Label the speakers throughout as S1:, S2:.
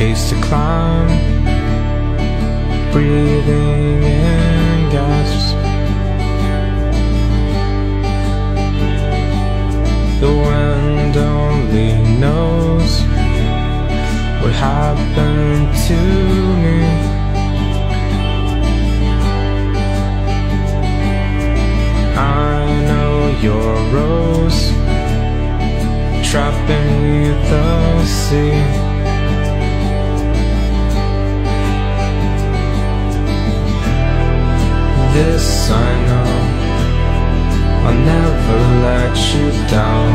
S1: staircase to climb, breathing in gasps. The wind only knows what happened to me. I know you're a rose trapped beneath the sea. This I know, I'll never let you down.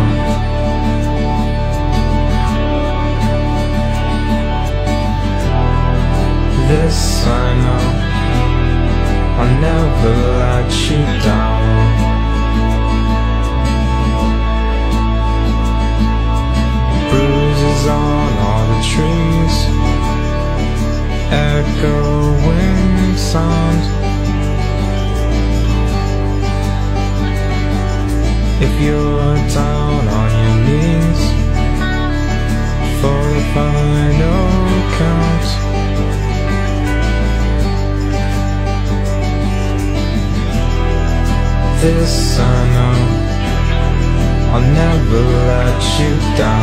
S1: This I know, I'll never let you down. Bruises on all the trees, echoing sound. If you're down on your knees for the final count, this I know, I'll never let you down.